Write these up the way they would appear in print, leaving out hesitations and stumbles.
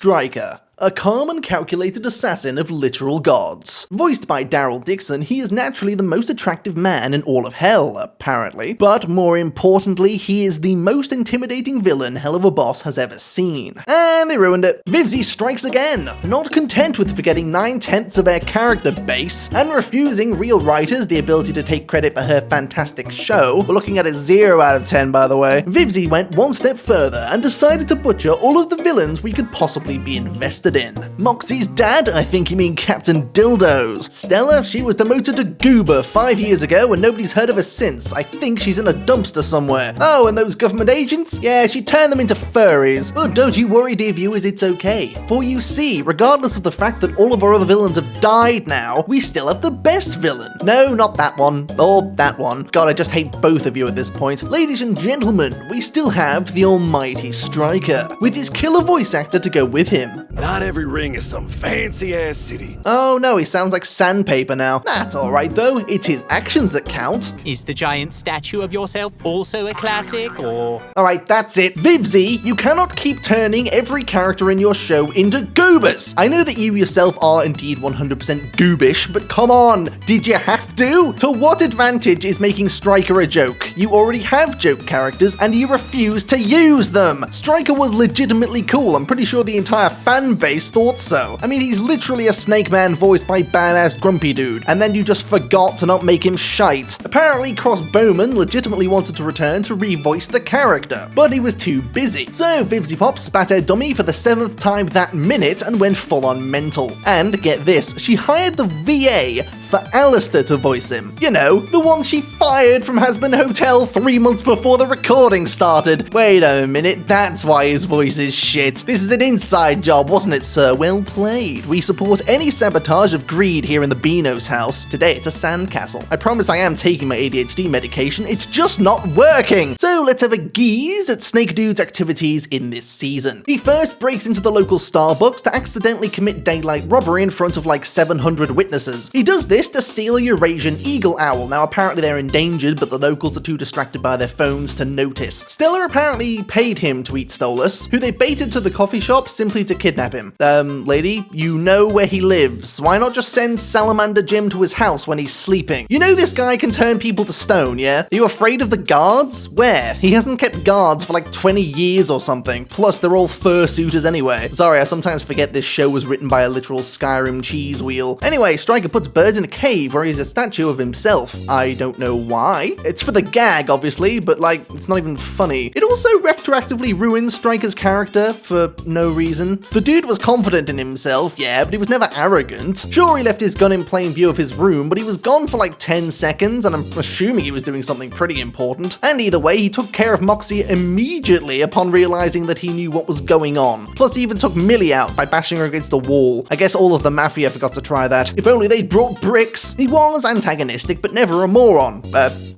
Stryker, a calm and calculated assassin of literal gods. Voiced by Daryl Dixon, he is naturally the most attractive man in all of hell, apparently. But more importantly, he is the most intimidating villain Helluva Boss has ever seen. And they ruined it. Vivzie strikes again, not content with forgetting 9/10 of her character base, and refusing real writers the ability to take credit for her fantastic show. We're looking at a 0 out of 10, by the way. Vivzie went one step further and decided to butcher all of the villains we could possibly be invested in. Moxie's dad, I think you mean Captain Dildos. Stella, she was demoted to Goober 5 years ago and nobody's heard of her since. I think she's in a dumpster somewhere. Oh, and those government agents? Yeah, she turned them into furries. Oh, don't you worry, dear viewers, it's okay. For you see, regardless of the fact that all of our other villains have died now, we still have the best villain. No, not that one. Or that one. God, I just hate both of you at this point. Ladies and gentlemen, we still have the almighty Stryker, with his killer voice actor to go with him. Not every ring is some fancy-ass city. Oh no, he sounds like sandpaper now. That's alright though, it's his actions that count. Is the giant statue of yourself also a classic, or...? Alright, that's it. Vivzie, you cannot keep turning every character in your show into goobers. I know that you yourself are indeed 100% goobish, but come on, did you have to? To what advantage is making Stryker a joke? You already have joke characters and you refuse to use them. Stryker was legitimately cool. I'm pretty sure the entire fan base thought so. I mean, he's literally a Snake Man voiced by badass Grumpy Dude, and then you just forgot to not make him shite. Apparently, Cross Bowman legitimately wanted to return to revoice the character, but he was too busy. So Vivzie Pop spat her dummy for the 7th time that minute and went full on mental. And get this, she hired the VA for Alistair to voice him. You know, the one she fired from Hazbin Hotel 3 months before the recording started. Wait a minute, that's why his voice is shit. This is an inside job, wasn't it, sir? Well played. We support any sabotage of greed here in the Beano's house. Today it's a sandcastle. I promise I am taking my ADHD medication, it's just not working. So let's have a gaze at Snake Dude's activities in this season. He first breaks into the local Starbucks to accidentally commit daylight robbery in front of like 700 witnesses. He does this to steal a Eurasian eagle owl. Now apparently they're endangered, but the locals are too distracted by their phones to notice. Stella apparently paid him to eat Stolas, who they baited to the coffee shop simply to kidnap him. Lady, you know where he lives. Why not just send Salamander Jim to his house when he's sleeping? You know this guy can turn people to stone, yeah? Are you afraid of the guards? Where? He hasn't kept guards for like 20 years or something. Plus, they're all fursuiters anyway. Sorry, I sometimes forget this show was written by a literal Skyrim cheese wheel. Anyway, Stryker puts Bird in a cave where he's a statue of himself. I don't know why. It's for the gag, obviously, but like, it's not even funny. It also retroactively ruins Stryker's character for no reason. The dude was confident in himself, yeah, but he was never arrogant. Sure, he left his gun in plain view of his room, but he was gone for like 10 seconds, and I'm assuming he was doing something pretty important. And either way, he took care of Moxie immediately upon realizing that he knew what was going on. Plus, he even took Millie out by bashing her against the wall. I guess all of the Mafia forgot to try that. If only they'd brought bricks. He was antagonistic, but never a moron.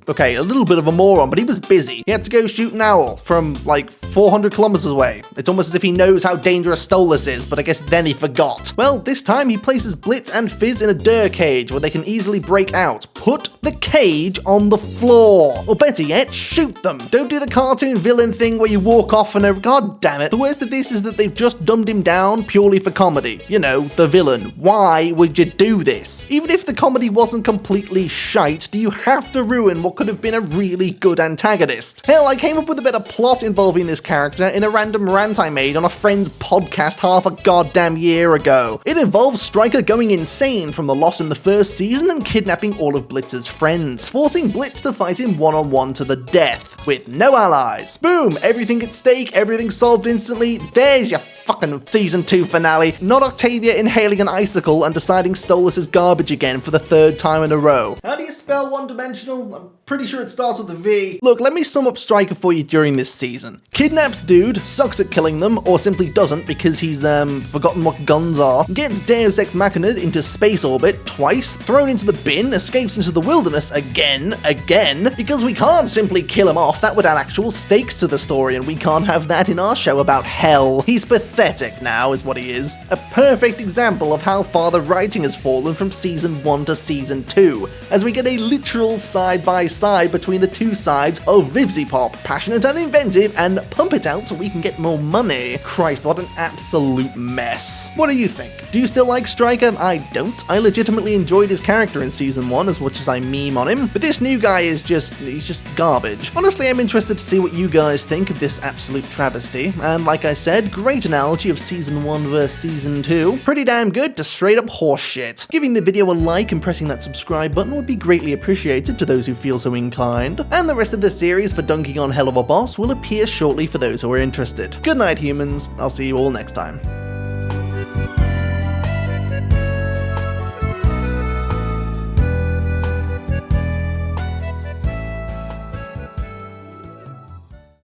Okay, a little bit of a moron, but he was busy. He had to go shoot an owl from like 400 kilometers away. It's almost as if he knows how dangerous Stolas is, but I guess then he forgot. Well, this time he places Blitz and Fizz in a Durr cage where they can easily break out. Put the cage on the floor. Or better yet, shoot them. Don't do the cartoon villain thing where you walk off and god damn it. The worst of this is that they've just dumbed him down purely for comedy. You know, the villain. Why would you do this? Even if the comedy wasn't completely shite, do you have to ruin what could have been a really good antagonist? Hell, I came up with a bit of plot involving this character in a random rant I made on a friend's podcast half a goddamn year ago. It involves Stryker going insane from the loss in the first season and kidnapping all of Blitz's friends, forcing Blitz to fight him one-on-one to the death, with no allies. Boom, everything at stake, everything solved instantly, there's your fucking season 2 finale. Not Octavia inhaling an icicle and deciding Stolas is garbage again for the 3rd time in a row. How do you spell one-dimensional? I'm pretty sure it starts with a V. Look, let me sum up Stryker for you during this season. Kidnaps dude, sucks at killing them, or simply doesn't because he's forgotten what guns are. Gets Deus Ex Machina'd into space orbit twice, thrown into the bin, escapes into the wilderness again, because we can't simply kill him off. That would add actual stakes to the story, and we can't have that in our show about hell. He's pathetic pathetic now is what he is. A perfect example of how far the writing has fallen from Season 1 to Season 2, as we get a literal side-by-side between the two sides of VivziePop, passionate and inventive, and pump it out so we can get more money. Christ, what an absolute mess. What do you think? Do you still like Stryker? I don't. I legitimately enjoyed his character in Season 1 as much as I meme on him, but this new guy is he's just garbage. Honestly, I'm interested to see what you guys think of this absolute travesty, and like I said, great analogy of Season 1 versus Season 2. Pretty damn good to straight up horseshit. Giving the video a like and pressing that subscribe button would be greatly appreciated to those who feel so inclined, and the rest of the series for dunking on Helluva Boss will appear shortly for those who are interested. Good night, humans. I'll see you all next time.